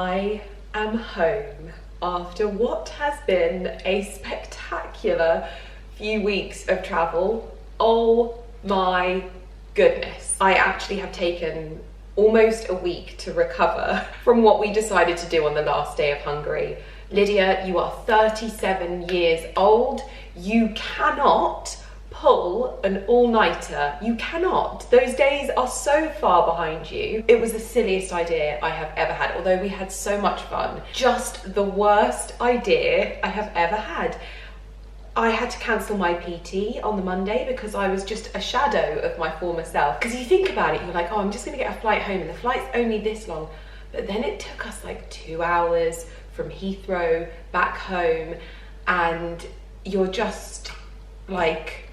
I am home after what has been a spectacular few weeks of travel. Oh my goodness. I actually have taken almost a week to recover from what we decided to do on the last day of Hungary. Lydia, you are 37 years old. You cannot pull an all-nighter. You cannot. Those days are so far behind you. It was the silliest idea I have ever had, although we had so much fun. Just the worst idea I have ever had. I had to cancel my PT on the Monday because I was just a shadow of my former self. Because you think about it, you're like, oh, I'm just gonna get a flight home and the flight's only this long. But then it took us like 2 hours from Heathrow back home, and you're just like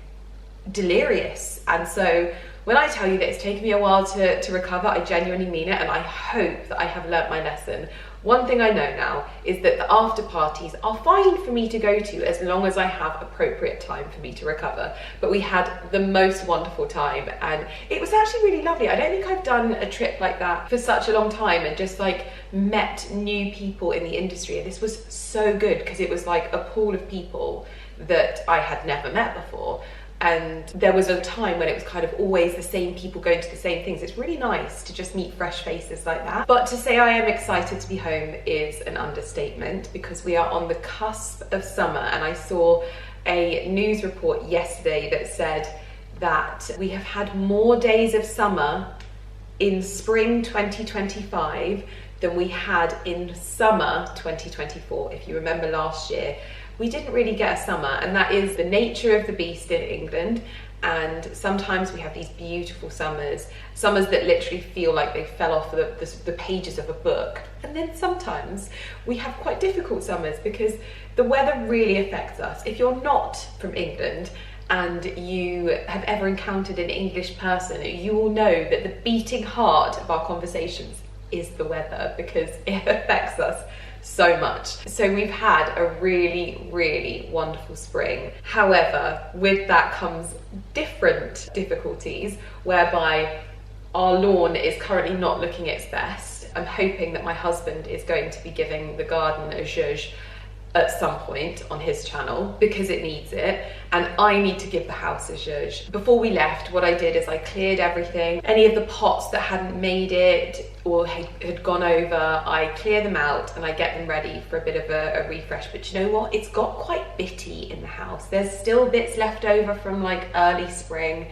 delirious. And so when I tell you that it's taken me a while to recover, I genuinely mean it, and I hope that I have learnt my lesson. One thing I know now is that the after parties are fine for me to go to as long as I have appropriate time for me to recover. But we had the most wonderful time, and it was actually really lovely. I don't think I've done a trip like that for such a long time, and just like met new people in the industry. And this was so good because it was like a pool of people that I had never met before. And there was a time when it was kind of always the same people going to the same things. It's really nice to just meet fresh faces like that. But to say I am excited to be home is an understatement, because we are on the cusp of summer, and I saw a news report yesterday that said that we have had more days of summer in spring 2025 than we had in summer 2024. If you remember last year, we didn't really get a summer, and that is the nature of the beast in England. And sometimes we have these beautiful summers that literally feel like they fell off the pages of a book. And then sometimes we have quite difficult summers because the weather really affects us. If you're not from England and you have ever encountered an English person, you will know that the beating heart of our conversations is the weather, because it affects us so much. So we've had a really, really wonderful spring. However, with that comes different difficulties, whereby our lawn is currently not looking its best. I'm hoping that my husband is going to be giving the garden a zhuzh at some point on his channel, because it needs it, and I need to give the house a zhuzh. Before we left, what I did is I cleared everything. Any of the pots that hadn't made it or had gone over, I clear them out and I get them ready for a bit of a refresh. But you know what? It's got quite bitty in the house. There's still bits left over from like early spring,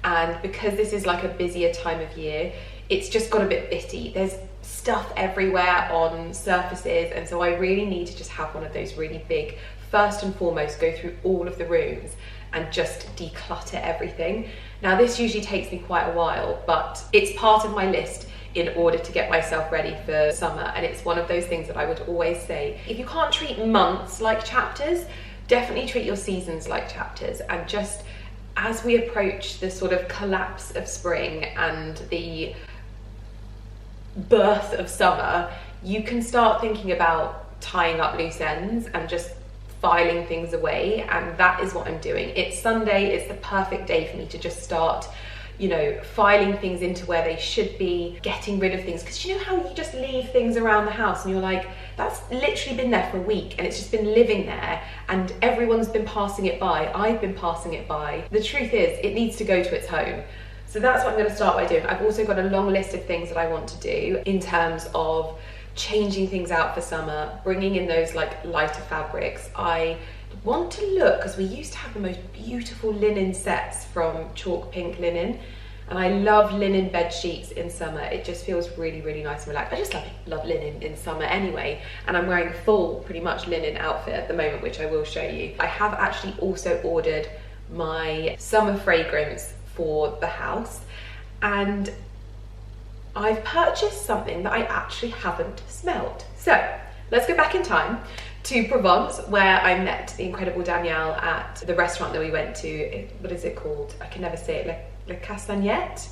and because this is like a busier time of year, it's just got a bit bitty. There's stuff everywhere on surfaces, and so I really need to just have one of those really big, first and foremost, go through all of the rooms and just declutter everything. Now this usually takes me quite a while, but it's part of my list in order to get myself ready for summer. And it's one of those things that I would always say, if you can't treat months like chapters, definitely treat your seasons like chapters. And just as we approach the sort of collapse of spring and the birth of summer, you can start thinking about tying up loose ends and just filing things away. And that is what I'm doing. It's Sunday, it's the perfect day for me to just start, you know, filing things into where they should be, getting rid of things. Because you know how you just leave things around the house and you're like, that's literally been there for a week and it's just been living there and everyone's been passing it by, I've been passing it by. The truth is, it needs to go to its home. So that's what I'm going to start by doing. I've also got a long list of things that I want to do in terms of changing things out for summer, bringing in those like lighter fabrics. I want to look, because we used to have the most beautiful linen sets from Chalk Pink Linen, and I love linen bed sheets in summer. It just feels really, really nice and relaxed. I just love linen in summer anyway, and I'm wearing a full, pretty much linen outfit at the moment, which I will show you. I have actually also ordered my summer fragrance for the house, and I've purchased something that I actually haven't smelled. So let's go back in time to Provence, where I met the incredible Danielle at the restaurant that we went to. What is it called? I can never say it. Le Castagnette.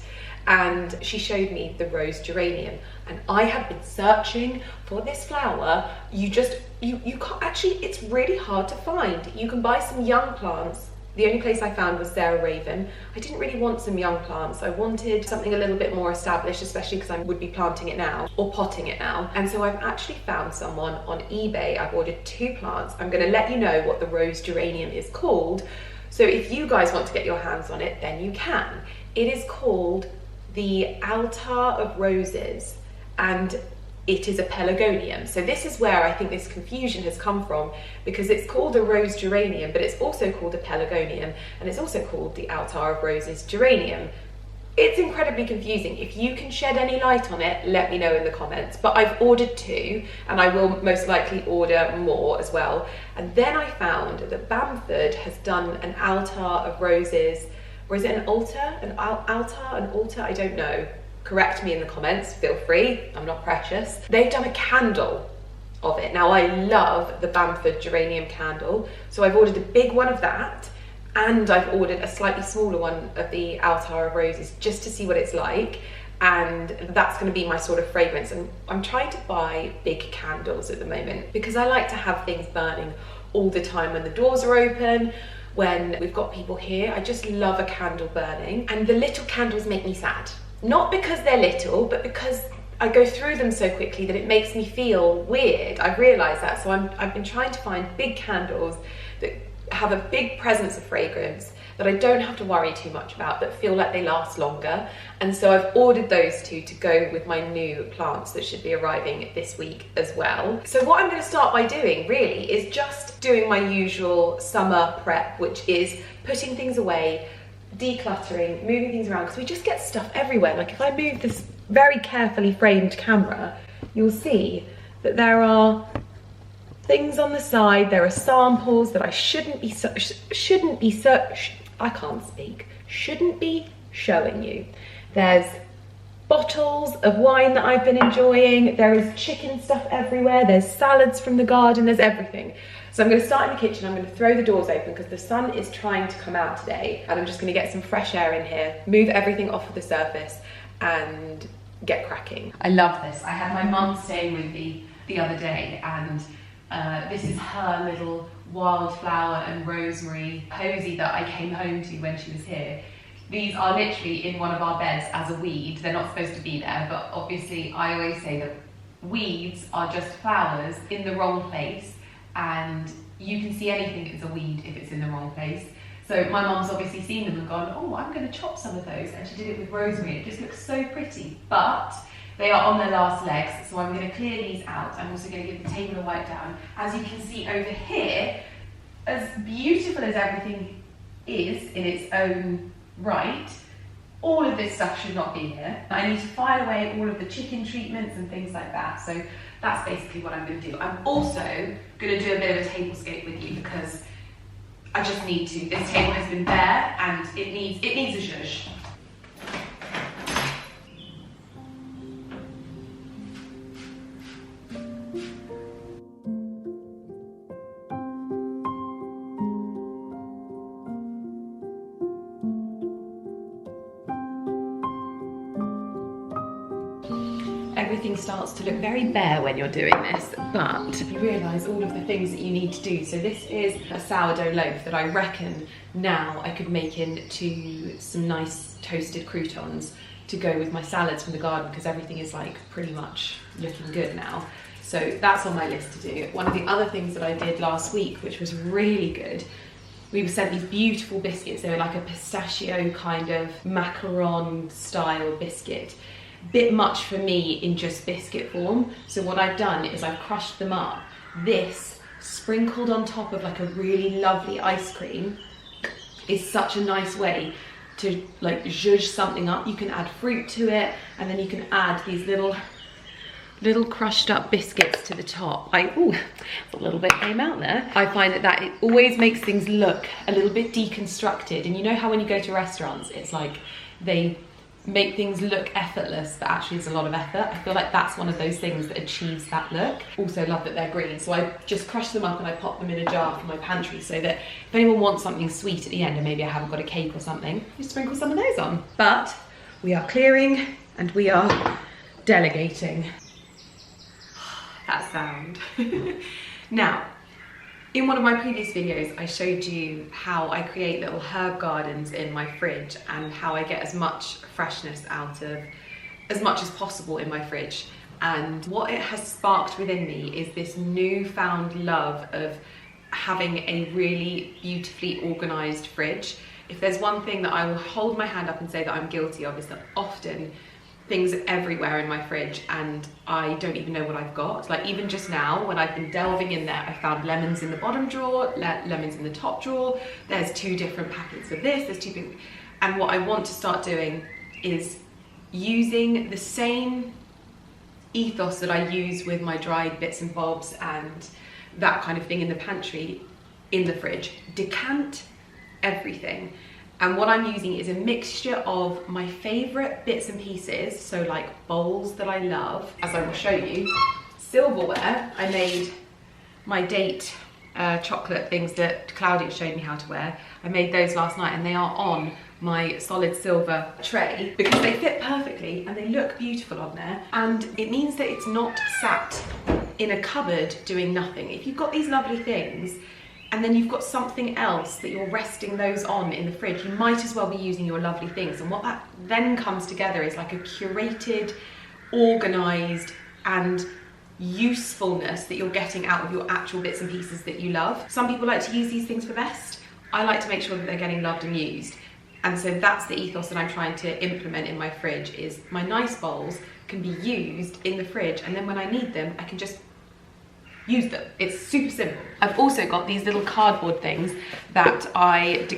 And she showed me the rose geranium, and I have been searching for this flower. You can't actually, it's really hard to find. You can buy some young plants The only place I found was Sarah Raven. I didn't really want some young plants. I wanted something a little bit more established, especially because I would be planting it now or potting it now. And so I've actually found someone on eBay. I've ordered 2 plants. I'm going to let you know what the rose geranium is called. So if you guys want to get your hands on it, then you can. It is called the Altar of Roses, and it is a pelargonium. So this is where I think this confusion has come from, because it's called a rose geranium, but it's also called a pelargonium, and it's also called the Altar of Roses geranium. It's incredibly confusing. If you can shed any light on it, let me know in the comments. But I've ordered 2, and I will most likely order more as well. And then I found that Bamford has done an Altar of Roses, or is it an altar? An altar? I don't know. Correct me in the comments, feel free, I'm not precious. They've done a candle of it. Now I love the Bamford geranium candle, so I've ordered a big one of that, and I've ordered a slightly smaller one of the Altar of Roses just to see what it's like, and that's going to be my sort of fragrance. And I'm trying to buy big candles at the moment because I like to have things burning all the time when the doors are open, when we've got people here. I just love a candle burning, and the little candles make me sad. Not because they're little, but because I go through them so quickly that it makes me feel weird. I've realised that, so I've been trying to find big candles that have a big presence of fragrance, that I don't have to worry too much about, that feel like they last longer. And so I've ordered those 2 to go with my new plants that should be arriving this week as well. So what I'm going to start by doing really is just doing my usual summer prep, which is putting things away, decluttering, moving things around, because we just get stuff everywhere. Like if I move this very carefully framed camera, you'll see that there are things on the side, there are samples that I shouldn't be showing you. There's bottles of wine that I've been enjoying, there is chicken stuff everywhere, there's salads from the garden, there's everything. So I'm going to start in the kitchen. I'm going to throw the doors open because the sun is trying to come out today, and I'm just going to get some fresh air in here, move everything off of the surface and get cracking. I love this. I had my mum staying with me the other day, and this is her little wildflower and rosemary posy that I came home to when she was here. These are literally in one of our beds as a weed. They're not supposed to be there, but obviously I always say that weeds are just flowers in the wrong place, and you can see anything as a weed if it's in the wrong place. So my mum's obviously seen them and gone, oh, I'm going to chop some of those, and she did it with rosemary. It just looks so pretty, but they are on their last legs, so I'm going to clear these out. I'm also going to give the table a wipe down. As you can see over here, as beautiful as everything is in its own right, all of this stuff should not be here. I need to file away all of the chicken treatments and things like that. So that's basically what I'm going to do. I'm also going to do a bit of a tablescape with you because I just need to. This table has been bare and it needs a zhuzh. Everything starts to look very bare when you're doing this, but you realise all of the things that you need to do. So this is a sourdough loaf that I reckon now I could make into some nice toasted croutons to go with my salads from the garden, because everything is like pretty much looking good now. So that's on my list to do. One of the other things that I did last week, which was really good, we were sent these beautiful biscuits. They were like a pistachio kind of macaron style biscuit. Bit much for me in just biscuit form. So what I've done is I've crushed them up. This sprinkled on top of like a really lovely ice cream is such a nice way to like zhuzh something up. You can add fruit to it, and then you can add these little crushed up biscuits to the top. Ooh, a little bit came out there. I find that it always makes things look a little bit deconstructed. And you know how when you go to restaurants, it's like they make things look effortless, but actually there's a lot of effort. I feel like that's one of those things that achieves that look. Also love that they're green, so I just crush them up and I pop them in a jar for my pantry, so that if anyone wants something sweet at the end and maybe I haven't got a cake or something, you sprinkle some of those on. But we are clearing and we are delegating. That sound. Now, In one of my previous videos, I showed you how I create little herb gardens in my fridge and how I get as much freshness out of as much as possible in my fridge. And what it has sparked within me is this newfound love of having a really beautifully organised fridge. If there's one thing that I will hold my hand up and say that I'm guilty of, is that often things are everywhere in my fridge and I don't even know what I've got. Like even just now when I've been delving in there, I found lemons in the bottom drawer, lemons in the top drawer, there's 2 different packets of this, there's 2 things. And what I want to start doing is using the same ethos that I use with my dried bits and bobs and that kind of thing in the pantry, in the fridge. Decant everything. And what I'm using is a mixture of my favourite bits and pieces, so like bowls that I love, as I will show you. Silverware, I made my date chocolate things that Claudia showed me how to wear. I made those last night and they are on my solid silver tray because they fit perfectly and they look beautiful on there. And it means that it's not sat in a cupboard doing nothing. If you've got these lovely things, and then you've got something else that you're resting those on in the fridge, you might as well be using your lovely things. And what that then comes together is like a curated, organised and usefulness that you're getting out of your actual bits and pieces that you love. Some people like to use these things for best. I like to make sure that they're getting loved and used. And so that's the ethos that I'm trying to implement in my fridge, is my nice bowls can be used in the fridge, and then when I need them, I can just use them. It's super simple. I've also got these little cardboard things that I'm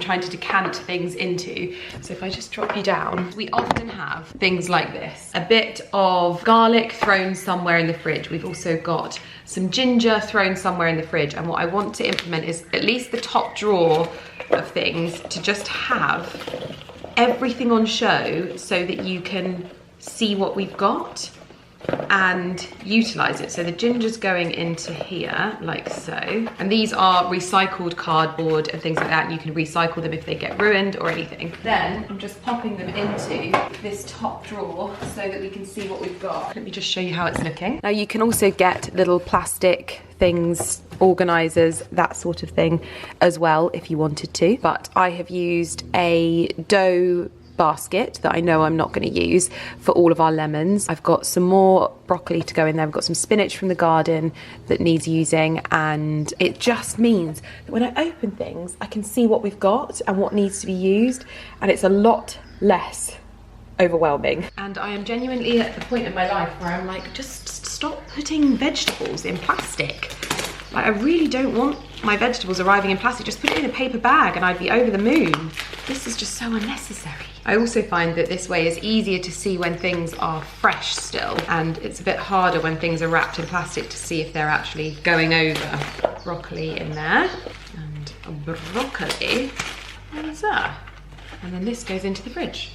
trying to decant things into. So if I just drop you down, we often have things like this. A bit of garlic thrown somewhere in the fridge. We've also got some ginger thrown somewhere in the fridge. And what I want to implement is at least the top drawer of things to just have everything on show so that you can see what we've got and utilize it. So the ginger's going into here like so, and these are recycled cardboard and things like that, and you can recycle them if they get ruined or anything. Then I'm just popping them into this top drawer so that we can see what we've got. Let me just show you how it's looking. Now you can also get little plastic things, organizers, that sort of thing as well if you wanted to, but I have used a dough basket that I know I'm not going to use for all of our lemons. I've got some more broccoli to go in there. I've got some spinach from the garden that needs using, and it just means that when I open things I can see what we've got and what needs to be used, and it's a lot less overwhelming. And I am genuinely at the point in my life where I'm like, just stop putting vegetables in plastic. Like, I really don't want my vegetables arriving in plastic. Just put it in a paper bag and I'd be over the moon. This is just so unnecessary. I also find that this way is easier to see when things are fresh still, and it's a bit harder when things are wrapped in plastic to see if they're actually going over. Broccoli in there, and broccoli is there. And then this goes into the fridge.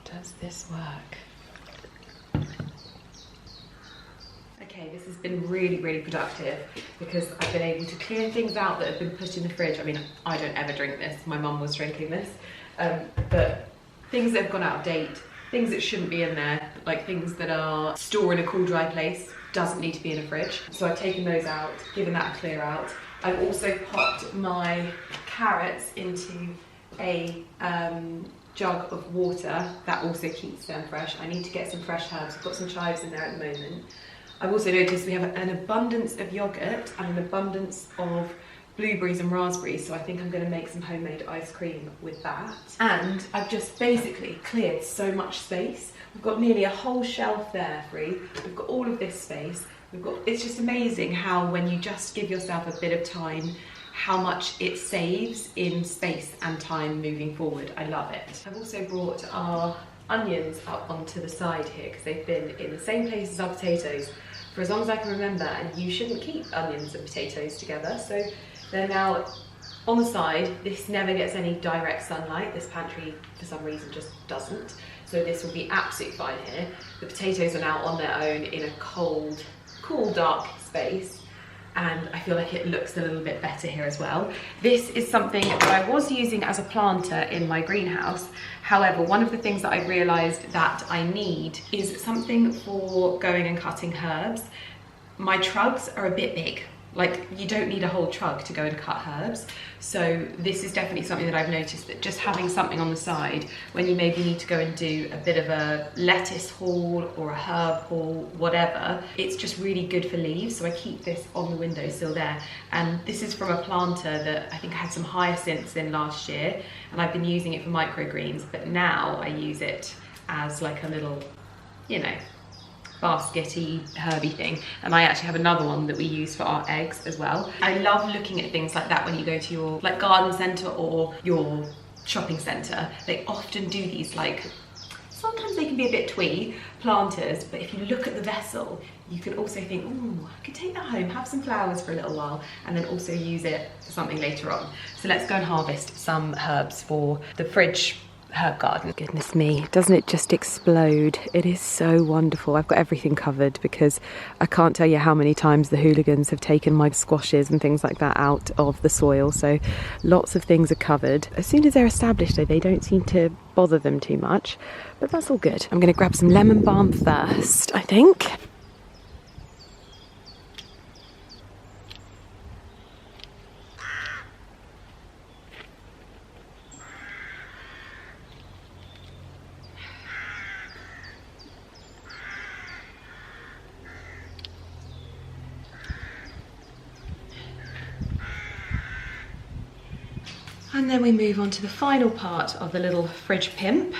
Does this work? Okay, this has been really, really productive because I've been able to clear things out that have been put in the fridge. I mean, I don't ever drink this. My mum was drinking this. But things that have gone out of date, things that shouldn't be in there, like things that are stored in a cool, dry place, doesn't need to be in a fridge. So I've taken those out, given that a clear out. I've also popped my carrots into a jug of water. That also keeps them fresh. I need to get some fresh herbs. I've got some chives in there at the moment. I've also noticed we have an abundance of yogurt and an abundance of blueberries and raspberries, so I think I'm going to make some homemade ice cream with that. And I've just basically cleared so much space. We've got nearly a whole shelf there free. We've got all of this space. It's just amazing how when you just give yourself a bit of time, how much it saves in space and time moving forward. I love it. I've also brought our onions up onto the side here because they've been in the same place as our potatoes for as long as I can remember, and you shouldn't keep onions and potatoes together, so they're now on the side. This never gets any direct sunlight. This pantry for some reason just doesn't, so this will be absolutely fine here. The potatoes are now on their own in a cool cool, dark space, and I feel like it looks a little bit better here as well. This is something that I was using as a planter in my greenhouse. However, one of the things that I realized that I need is something for going and cutting herbs. My trugs are a bit big. Like, you don't need a whole trug to go and cut herbs. So this is definitely something that I've noticed, that just having something on the side when you maybe need to go and do a bit of a lettuce haul or a herb haul, whatever, it's just really good for leaves. So I keep this on the windowsill there. And this is from a planter that I think I had some hyacinths in last year, and I've been using it for microgreens, but now I use it as like a little, you know, baskety, herby thing. And I actually have another one that we use for our eggs as well. I love looking at things like that when you go to your like garden centre or your shopping centre. They often do these, like, sometimes they can be a bit twee planters, but if you look at the vessel, you can also think, oh, I could take that home, have some flowers for a little while, and then also use it for something later on. So let's go and harvest some herbs for the fridge herb garden. Goodness me, doesn't it just explode? It is so wonderful. I've got everything covered because I can't tell you how many times the hooligans have taken my squashes and things like that out of the soil, so lots of things are covered. As soon as they're established though, they don't seem to bother them too much, but that's all good. I'm going to grab some lemon balm first, I think. And then we move on to the final part of the little fridge pimp.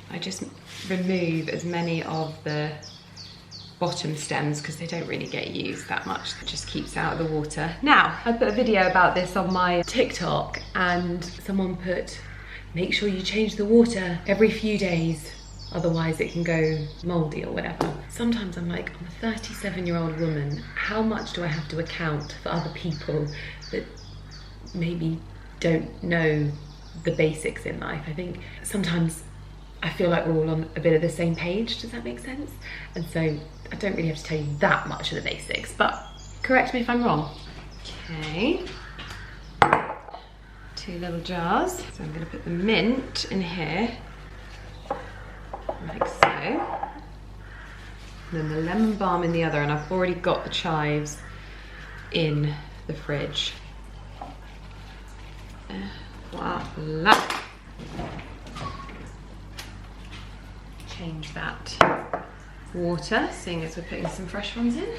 I just remove as many of the bottom stems because they don't really get used that much. It just keeps out of the water. Now, I put a video about this on my TikTok and someone put, make sure you change the water every few days, otherwise it can go mouldy or whatever. Sometimes I'm like, I'm a 37-year-old woman. How much do I have to account for other people that maybe don't know the basics in life? I think sometimes I feel like we're all on a bit of the same page, does that make sense? And so I don't really have to tell you that much of the basics, but correct me if I'm wrong. Okay, 2 little jars. So I'm gonna put the mint in here, like so. And then the lemon balm in the other, and I've already got the chives in the fridge. Voila. Change that water, seeing as we're putting some fresh ones in.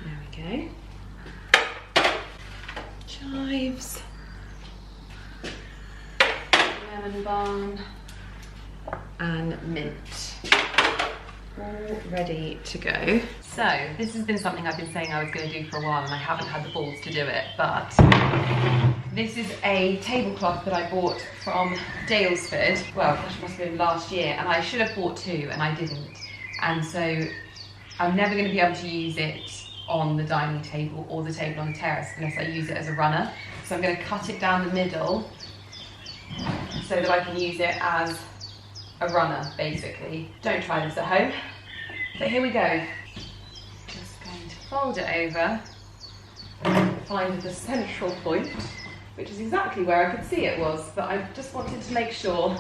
There we go. Chives, lemon balm, and mint. All ready to go. So this has been something I've been saying I was going to do for a while and I haven't had the balls to do it, but this is a tablecloth that I bought from Dalesford. Well, gosh, it must have been last year, and I should have bought 2 and I didn't. And so I'm never going to be able to use it on the dining table or the table on the terrace unless I use it as a runner. So I'm going to cut it down the middle so that I can use it as a runner, basically. Don't try this at home, but here we go. Just going to fold it over, find the central point, which is exactly where I could see it was, but I just wanted to make sure.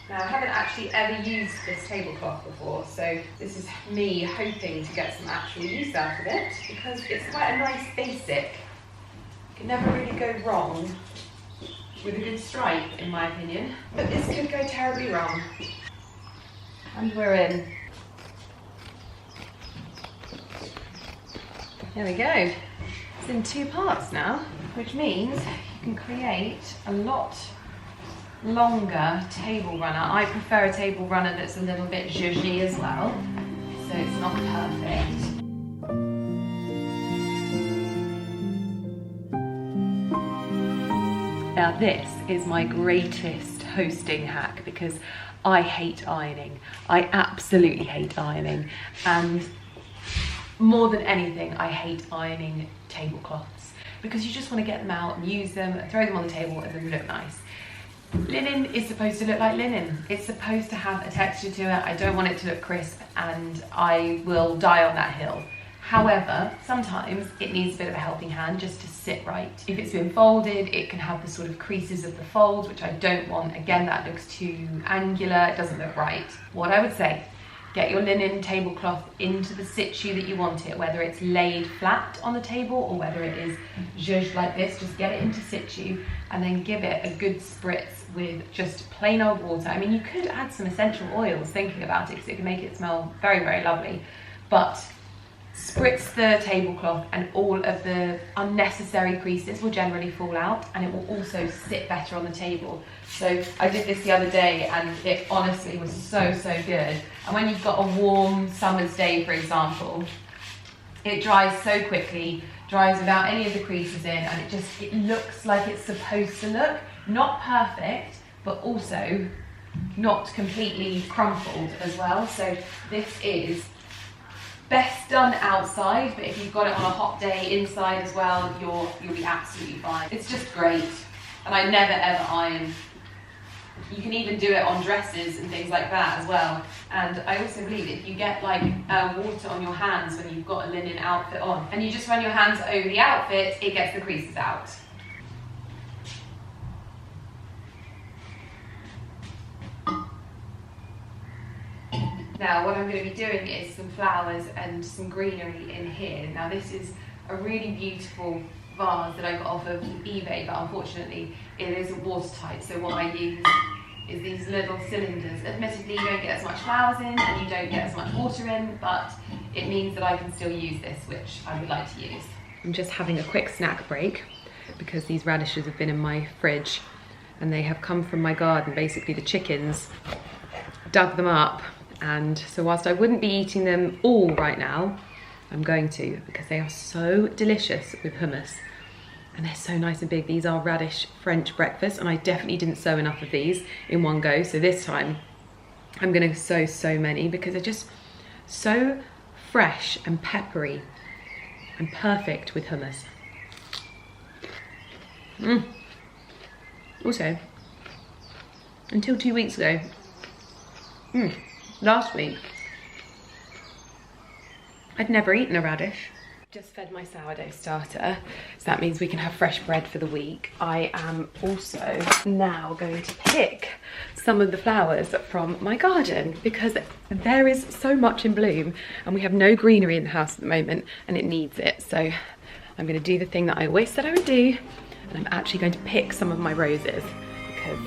Now, I haven't actually ever used this tablecloth before, so this is me hoping to get some actual use out of it, because it's quite a nice basic. You can never really go wrong with a good stripe, in my opinion, but this could go terribly wrong. And we're in. There we go. It's in 2 parts now, which means you can create a lot longer table runner. I prefer a table runner that's a little bit zhuzhy as well, so it's not perfect. Now this is my greatest hosting hack because I hate ironing. I absolutely hate ironing, and more than anything I hate ironing tablecloths because you just want to get them out and use them, throw them on the table and they look nice. Linen is supposed to look like linen. It's supposed to have a texture to it. I don't want it to look crisp, and I will die on that hill. However, sometimes it needs a bit of a helping hand just to sit right. If it's been folded, it can have the sort of creases of the folds, which I don't want. Again, that looks too angular, it doesn't look right. What I would say, get your linen tablecloth into the situ that you want it, whether it's laid flat on the table or whether it is zhuzhed like this. Just get it into situ and then give it a good spritz with just plain old water. I mean, you could add some essential oils, thinking about it, because it can make it smell very, very lovely. But spritz the tablecloth and all of the unnecessary creases will generally fall out, and it will also sit better on the table. So I did this the other day and it honestly was so, so good. And when you've got a warm summer's day, for example, it dries so quickly, dries without any of the creases in, and it looks like it's supposed to look. Not perfect, but also not completely crumpled as well. So this is best done outside, but if you've got it on a hot day inside as well, you'll be absolutely fine. It's just great, and I never ever iron. You can even do it on dresses and things like that as well. And I also believe if you get like water on your hands when you've got a linen outfit on, and you just run your hands over the outfit, it gets the creases out. Now what I'm going to be doing is some flowers and some greenery in here. Now this is a really beautiful vase that I got off of eBay, but unfortunately it isn't watertight, so what I use is these little cylinders. Admittedly, you don't get as much flowers in and you don't get as much water in, but it means that I can still use this, which I would like to use. I'm just having a quick snack break because these radishes have been in my fridge and they have come from my garden. Basically the chickens dug them up, and so whilst I wouldn't be eating them all right now, I'm going to, because they are so delicious with hummus and they're so nice and big. These are radish French breakfast, and I definitely didn't sow enough of these in one go, so this time I'm gonna sow so many because they're just so fresh and peppery and perfect with hummus. Also, until 2 weeks ago, last week, I'd never eaten a radish. Just fed my sourdough starter, so that means we can have fresh bread for the week. I am also now going to pick some of the flowers from my garden because there is so much in bloom and we have no greenery in the house at the moment and it needs it. So I'm going to do the thing that I always said I would do, and I'm actually going to pick some of my roses because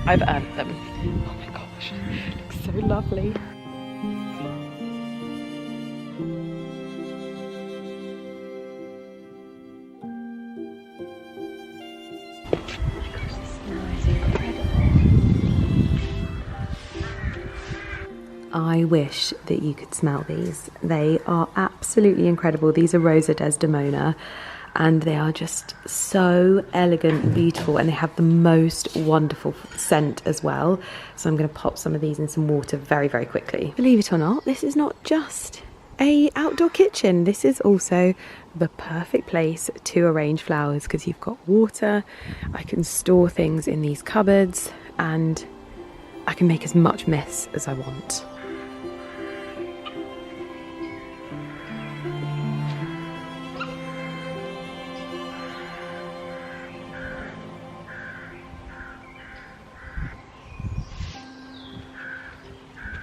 I've earned them. Oh my gosh, it looks so lovely. I wish that you could smell these. They are absolutely incredible. These are Rosa Desdemona, and they are just so elegant and beautiful, and they have the most wonderful scent as well. So I'm going to pop some of these in some water very, very quickly. Believe it or not, this is not just an outdoor kitchen. This is also the perfect place to arrange flowers because you've got water. I can store things in these cupboards and I can make as much mess as I want.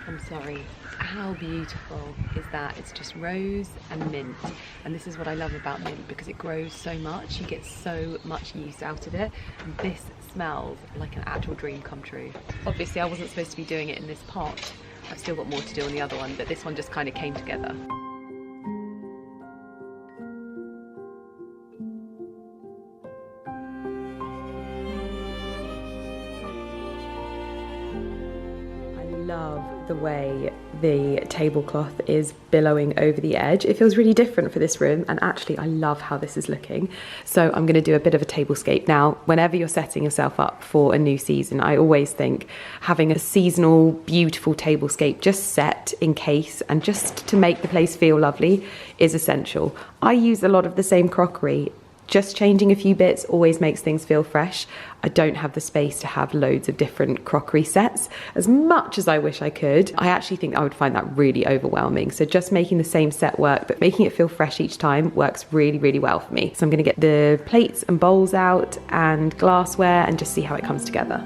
I'm sorry, how beautiful is that? It's just rose and mint, and this is what I love about mint because it grows so much, you get so much use out of it, and this smells like an actual dream come true. Obviously I wasn't supposed to be doing it in this pot, I've still got more to do on the other one, but this one just kind of came together. Love the way the tablecloth is billowing over the edge. It feels really different for this room, and actually I love how this is looking. So I'm going to do a bit of a tablescape. Now, whenever you're setting yourself up for a new season, I always think having a seasonal, beautiful tablescape just set in case and just to make the place feel lovely is essential. I use a lot of the same crockery just changing a few bits always makes things feel fresh. I don't have the space to have loads of different crockery sets. As much as I wish I could, I actually think I would find that really overwhelming. So just making the same set work, but making it feel fresh each time works really, really well for me. So I'm gonna get the plates and bowls out and glassware and just see how it comes together.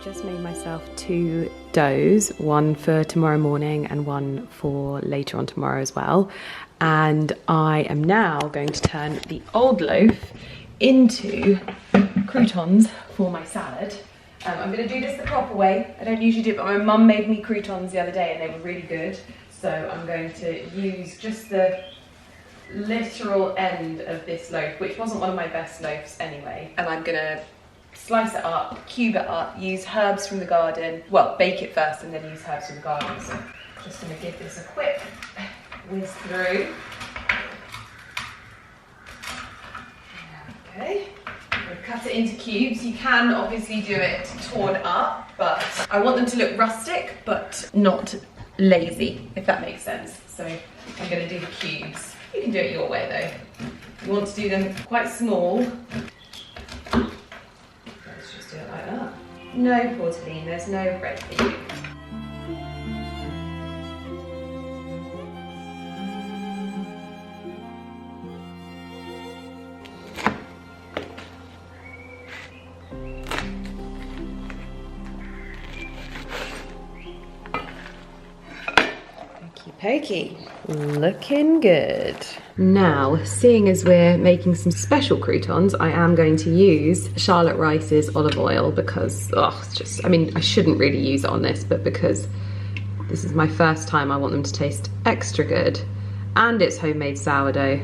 Just made myself 2 doughs, one for tomorrow morning and one for later on tomorrow as well. And I am now going to turn the old loaf into croutons for my salad. I'm going to do this the proper way. I don't usually do it, but my mum made me croutons the other day and they were really good. So I'm going to use just the literal end of this loaf, which wasn't one of my best loaves anyway. And I'm going to slice it up, cube it up, use herbs from the garden. Well, bake it first and then use herbs from the garden. So just going to give this a quick whiz through. Okay, we'll cut it into cubes. You can obviously do it torn up, but I want them to look rustic, but not lazy, if that makes sense. So I'm going to do the cubes. You can do it your way though. You want to do them quite small. Do it like that. No porcelain, there's no bread for you. Okie pokey, looking good. Now, seeing as we're making some special croutons, I am going to use Charlotte Rice's olive oil because, it's just, I mean, I shouldn't really use it on this, but because this is my first time, I want them to taste extra good. And it's homemade sourdough.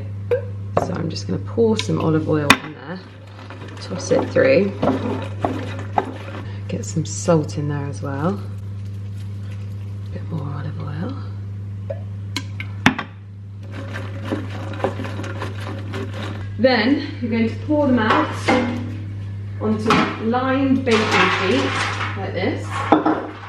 So I'm just gonna pour some olive oil in there, toss it through. Get some salt in there as well. A bit more olive oil. Then you're going to pour them out onto lined baking sheet like this.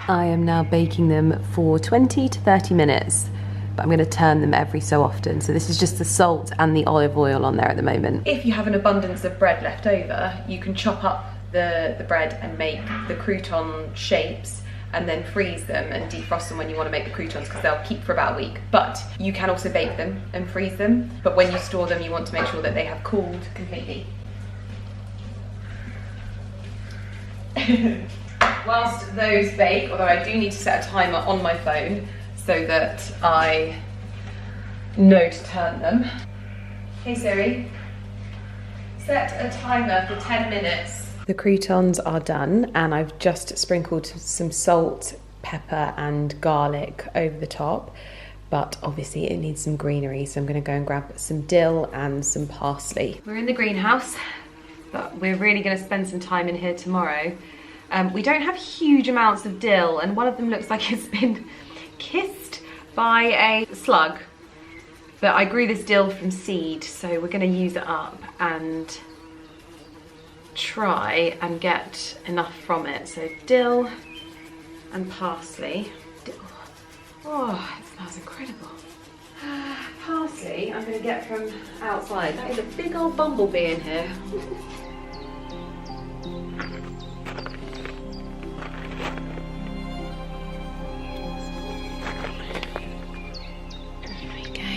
I am now baking them for 20 to 30 minutes, but I'm going to turn them every so often. So this is just the salt and the olive oil on there at the moment. If you have an abundance of bread left over, you can chop up the bread and make the crouton shapes and then freeze them and defrost them when you want to make the croutons because they'll keep for about a week. But you can also bake them and freeze them. But when you store them, you want to make sure that they have cooled completely. Whilst those bake, although I do need to set a timer on my phone so that I know to turn them. Hey Siri, set a timer for 10 minutes. The croutons are done and I've just sprinkled some salt, pepper and garlic over the top, but obviously it needs some greenery, so I'm going to go and grab some dill and some parsley. We're in the greenhouse, but we're really going to spend some time in here tomorrow. We don't have huge amounts of dill and one of them looks like it's been kissed by a slug, but I grew this dill from seed, so we're going to use it up and try and get enough from it. So dill and parsley. Dill. Oh, it smells incredible. Parsley I'm going to get from outside. That is a big old bumblebee in here. There we go.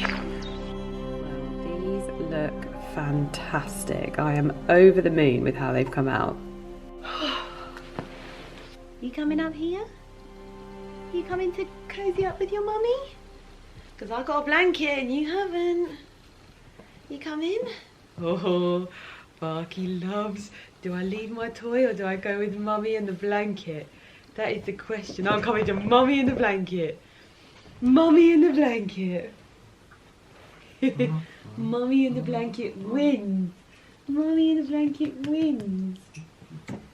Well, these look fantastic. I am over the moon with how they've come out. You coming up here? You coming to cozy up with your mummy? Because I got a blanket and you haven't. You coming? Oh, Barky loves. Do I leave my toy or do I go with mummy and the blanket? That is the question. I'm coming to mummy and the blanket. Mummy and the blanket. Mummy in the blanket wins. Mummy in the blanket wins.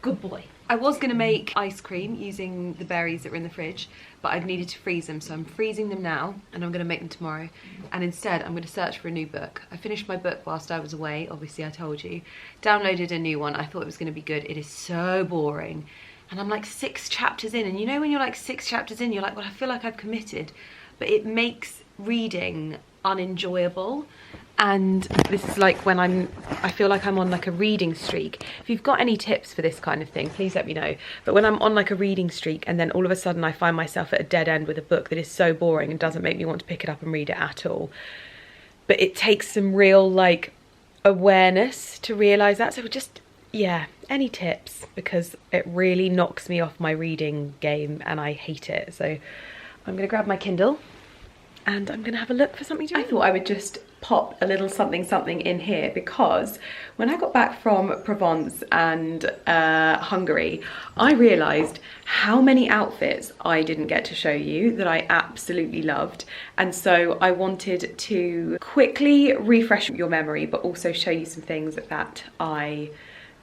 Good boy. I was going to make ice cream using the berries that were in the fridge, but I've needed to freeze them, so I'm freezing them now and I'm going to make them tomorrow. And instead I'm going to search for a new book. I finished my book whilst I was away, obviously I told you. Downloaded a new one. I thought it was going to be good. It is so boring. And I'm like 6 chapters in, and you know when you're like 6 chapters in, you're like, well, I feel like I've committed. But it makes reading unenjoyable. And this is like when I feel like I'm on like a reading streak. If you've got any tips for this kind of thing, please let me know. But when I'm on like a reading streak and then all of a sudden I find myself at a dead end with a book that is so boring and doesn't make me want to pick it up and read it at all. But it takes some real like awareness to realise that. So just, yeah, any tips, because it really knocks me off my reading game and I hate it. So I'm gonna grab my Kindle and I'm gonna have a look for something to read. I thought I would just pop a little something in here because when I got back from Provence and Hungary, I realised how many outfits I didn't get to show you that I absolutely loved. And so I wanted to quickly refresh your memory, but also show you some things that I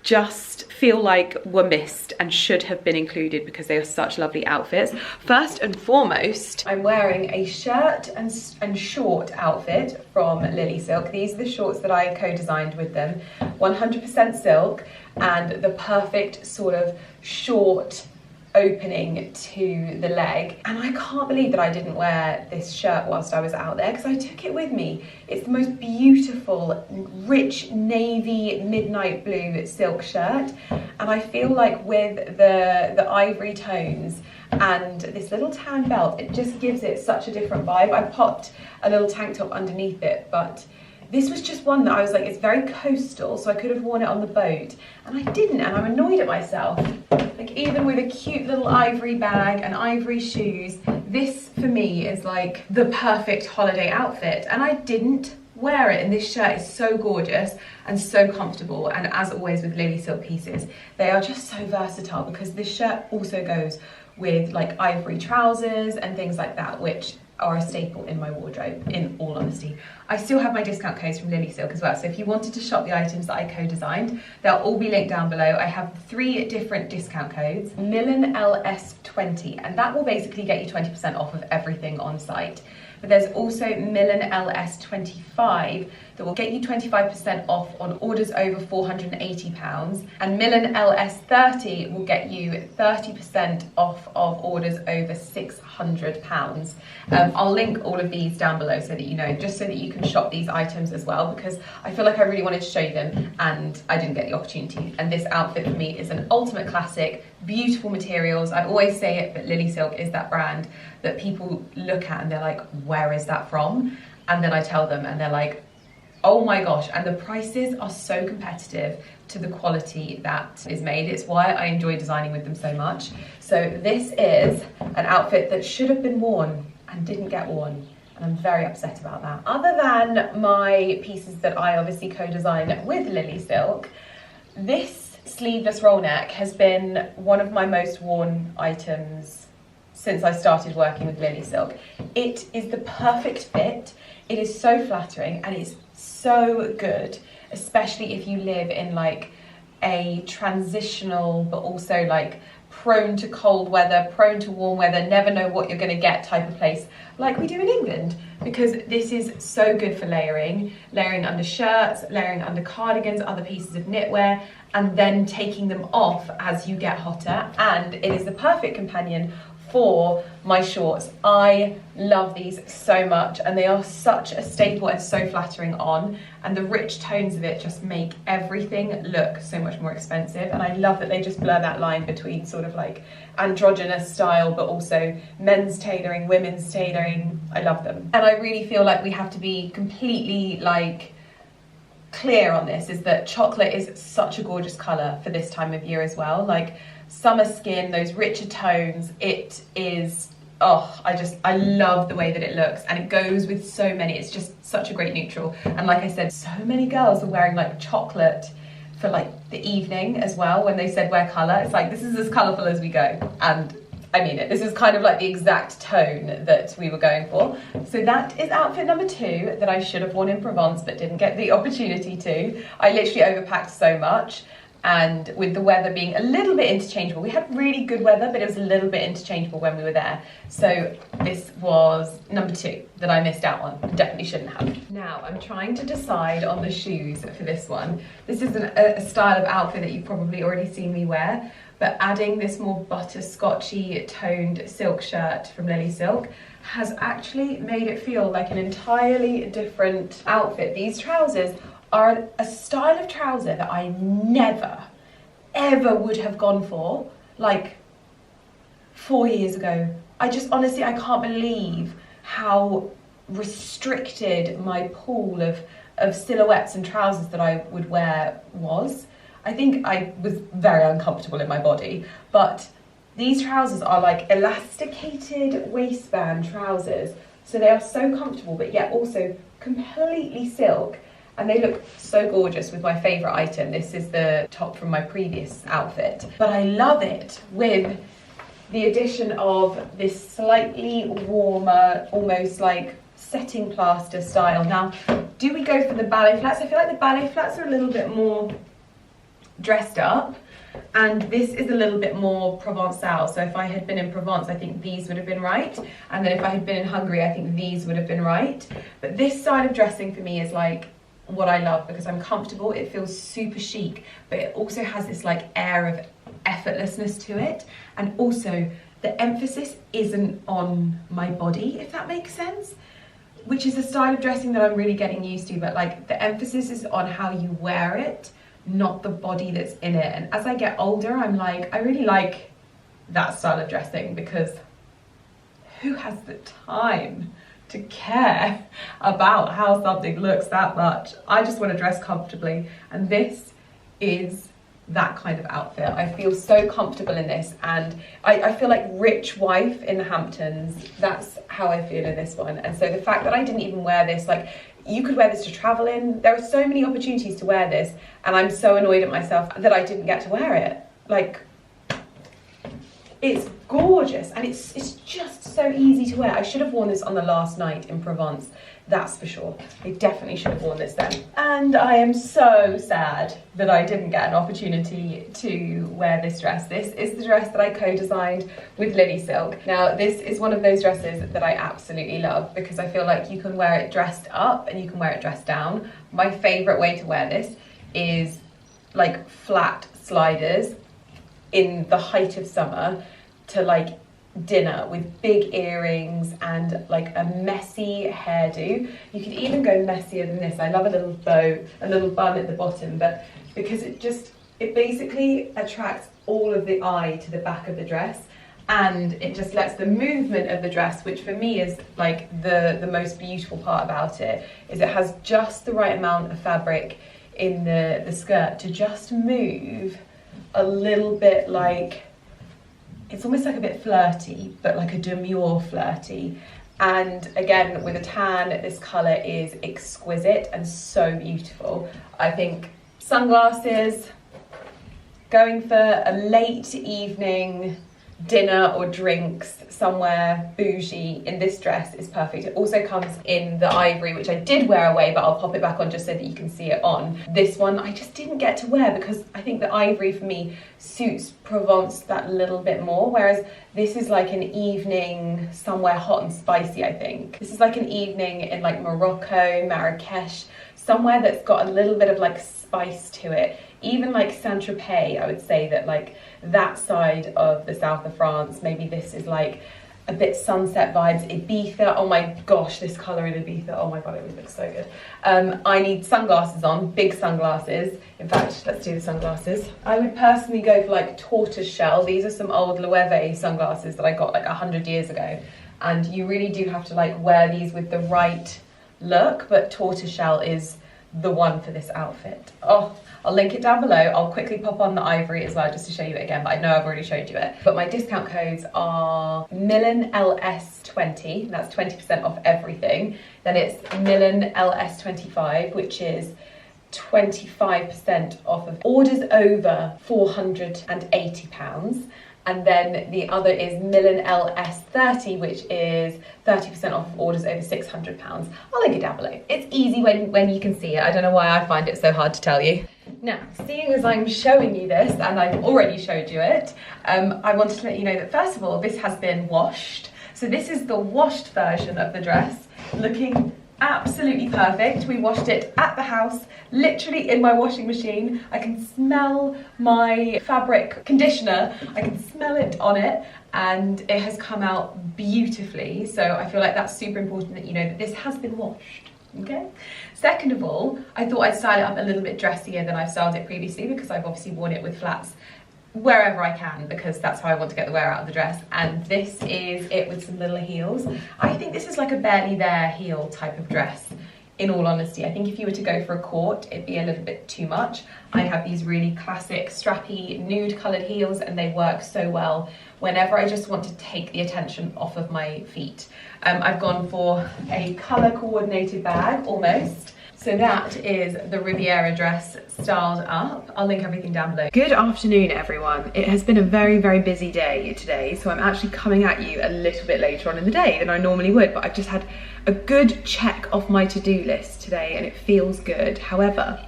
just feel like were missed and should have been included because they are such lovely outfits. First and foremost, I'm wearing a shirt and short outfit from Lily Silk. These are the shorts that I co-designed with them. 100% silk and the perfect sort of short opening to the leg. And I can't believe that I didn't wear this shirt whilst I was out there, because I took it with me. It's the most beautiful, rich navy midnight blue silk shirt. And I feel like with the ivory tones and this little tan belt, it just gives it such a different vibe. I popped a little tank top underneath it, but this was just one that I was like, it's very coastal, so I could have worn it on the boat, and I didn't, and I'm annoyed at myself. Like, even with a cute little ivory bag and ivory shoes, this for me is like the perfect holiday outfit, and I didn't wear it. And this shirt is so gorgeous and so comfortable, and as always with Lily Silk pieces, they are just so versatile, because this shirt also goes with like ivory trousers and things like that, which are a staple in my wardrobe, in all honesty. I still have my discount codes from Lily Silk as well, so if you wanted to shop the items that I co-designed, they'll all be linked down below. I have 3 different discount codes. Millen LS20, and that will basically get you 20% off of everything on site. But there's also Millen LS25 that will get you 25% off on orders over £480, and Millen LS30 will get you 30% off of orders over £600. I'll link all of these down below so that you know, just so that you can shop these items as well, because I feel like I really wanted to show you them and I didn't get the opportunity. And this outfit for me is an ultimate classic, beautiful materials. I always say it, but Lily Silk is that brand that people look at and they're like, where is that from? And then I tell them and they're like, oh my gosh. And the prices are so competitive to the quality that is made. It's why I enjoy designing with them so much. So this is an outfit that should have been worn and didn't get worn, and I'm very upset about that. Other than my pieces that I obviously co-designed with Lily Silk, this sleeveless roll neck has been one of my most worn items since I started working with Lily Silk. It is the perfect fit. It is so flattering and it's so good, especially if you live in like a transitional but also like prone to cold weather, prone to warm weather, never know what you're going to get type of place like we do in England, because this is so good for layering under shirts, layering under cardigans, other pieces of knitwear, and then taking them off as you get hotter. And it is the perfect companion for my shorts. I love these so much, and they are such a staple and so flattering on, and the rich tones of it just make everything look so much more expensive. And I love that they just blur that line between sort of like androgynous style but also men's tailoring, women's tailoring. I love them, and I really feel like we have to be completely like clear on this, is that chocolate is such a gorgeous colour for this time of year as well. Like summer skin, those richer tones, it is, oh, I love the way that it looks, and it goes with so many. It's just such a great neutral. And like I said, so many girls are wearing like chocolate for like the evening as well. When they said wear colour, it's like, this is as colourful as we go, and I mean it. This is kind of like the exact tone that we were going for. So that is outfit number 2 that I should have worn in Provence but didn't get the opportunity to. I literally overpacked so much, And with the weather being a little bit interchangeable, we had really good weather, but it was a little bit interchangeable when we were there. So this was number 2 that I missed out on. Definitely shouldn't have. Now I'm trying to decide on the shoes for this one. This is a style of outfit that you've probably already seen me wear, but adding this more butterscotchy toned silk shirt from Lily Silk has actually made it feel like an entirely different outfit. These trousers are a style of trouser that I never, ever would have gone for, like 4 years ago. I just, honestly, I can't believe how restricted my pool of silhouettes and trousers that I would wear was. I think I was very uncomfortable in my body, but these trousers are like elasticated waistband trousers. So they are so comfortable, but yet also completely silk. And they look so gorgeous with my favourite item. This is the top from my previous outfit. But I love it with the addition of this slightly warmer, almost like setting plaster style. Now, do we go for the ballet flats? I feel like the ballet flats are a little bit more dressed up, and this is a little bit more Provençal. So if I had been in Provence, I think these would have been right. And then if I had been in Hungary, I think these would have been right. But this style of dressing for me is like what I love, because I'm comfortable, it feels super chic, but it also has this like air of effortlessness to it. And also the emphasis isn't on my body, if that makes sense, which is a style of dressing that I'm really getting used to, but like the emphasis is on how you wear it, not the body that's in it. And as I get older, I'm like, I really like that style of dressing, because who has the time to care about how something looks that much? I just want to dress comfortably, and this is that kind of outfit. I feel so comfortable in this, and I feel like rich wife in the Hamptons. That's how I feel in this one. And so the fact that I didn't even wear this, like, you could wear this to travel in. There are so many opportunities to wear this, and I'm so annoyed at myself that I didn't get to wear it. Like, it's gorgeous, and it's just so easy to wear. I should have worn this on the last night in Provence, that's for sure. I definitely should have worn this then. And I am so sad that I didn't get an opportunity to wear this dress. This is the dress that I co-designed with Lily Silk. Now, this is one of those dresses that I absolutely love, because I feel like you can wear it dressed up and you can wear it dressed down. My favorite way to wear this is like flat sliders in the height of summer to like dinner with big earrings and like a messy hairdo. You could even go messier than this. I love a little bow, a little bun at the bottom, but because it basically attracts all of the eye to the back of the dress, and it just lets the movement of the dress, which for me is like the most beautiful part about it, is it has just the right amount of fabric in the skirt to just move a little bit, like, it's almost like a bit flirty, but like a demure flirty. And again, with a tan, this colour is exquisite and so beautiful. I think sunglasses, going for a late evening dinner or drinks somewhere bougie in this dress is perfect. It also comes in the ivory, which I did wear away, but I'll pop it back on just so that you can see it on. This one I just didn't get to wear because I think the ivory for me suits Provence that little bit more, whereas this is like an evening somewhere hot and spicy. I think this is like an evening in like Morocco, Marrakesh, somewhere that's got a little bit of like spice to it. Even like Saint-Tropez, I would say that like that side of the south of France, maybe this is like a bit sunset vibes. Ibiza, oh my gosh, this colour in Ibiza, oh my god, it would look so good. I need sunglasses on, big sunglasses. In fact, let's do the sunglasses. I would personally go for like tortoise shell. These are some old Loewe sunglasses that I got like 100 years ago. And you really do have to like wear these with the right look, but tortoise shell is the one for this outfit. Oh, I'll link it down below. I'll quickly pop on the ivory as well just to show you it again, but I know I've already showed you it. But my discount codes are Millen LS20, that's 20% off everything. Then it's Millen LS25, which is 25% off of orders over £480. And then the other is Millen LS30, which is 30% off of orders over £600. I'll link it down below. It's easy when you can see it. I don't know why I find it so hard to tell you. Now, seeing as I'm showing you this, and I've already showed you it, I wanted to let you know that first of all, this has been washed. So this is the washed version of the dress, looking absolutely perfect. We washed it at the house, literally in my washing machine. I can smell my fabric conditioner, I can smell it on it, and it has come out beautifully. So I feel like that's super important that you know that this has been washed. Okay. Second of all, I thought I'd style it up a little bit dressier than I've styled it previously, because I've obviously worn it with flats wherever I can, because that's how I want to get the wear out of the dress. And this is it with some little heels. I think this is like a barely there heel type of dress, in all honesty. I think if you were to go for a court, it'd be a little bit too much. I have these really classic strappy nude coloured heels, and they work so well whenever I just want to take the attention off of my feet. I've gone for a colour coordinated bag almost. So that is the Riviera dress styled up. I'll link everything down below. Good afternoon, everyone. It has been a very, very busy day today, so I'm actually coming at you a little bit later on in the day than I normally would, but I've just had a good check off my to-do list today and it feels good. However,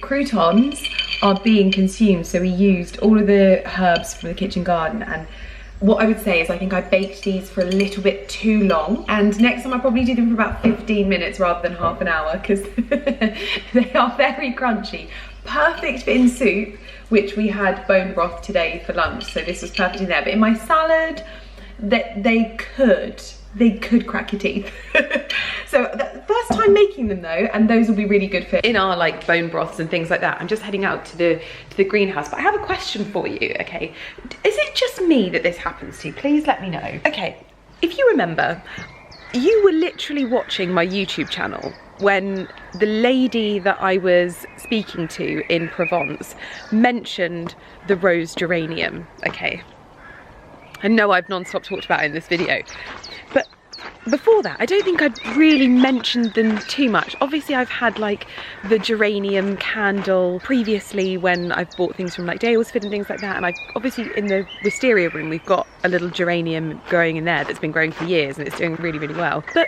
croutons are being consumed, so we used all of the herbs from the kitchen garden, and what I would say is I think I baked these for a little bit too long, and next time I'll probably do them for about 15 minutes rather than half an hour, because they are very crunchy. Perfect in soup, which we had bone broth today for lunch, so this was perfect in there. But in my salad, they could crack your teeth. So the first time making them though, and those will be really good for in our like bone broths and things like that. I'm just heading out to the greenhouse, but I have a question for you, okay? Is it just me that this happens to? Please let me know. Okay, if you remember, you were literally watching my YouTube channel when the lady that I was speaking to in Provence mentioned the rose geranium, okay? I know I've non-stop talked about it in this video, but before that, I don't think I'd really mentioned them too much. Obviously, I've had like the geranium candle previously when I've bought things from like Dalesford and things like that. And I've obviously in the wisteria room, we've got a little geranium growing in there that's been growing for years and it's doing really, really well. But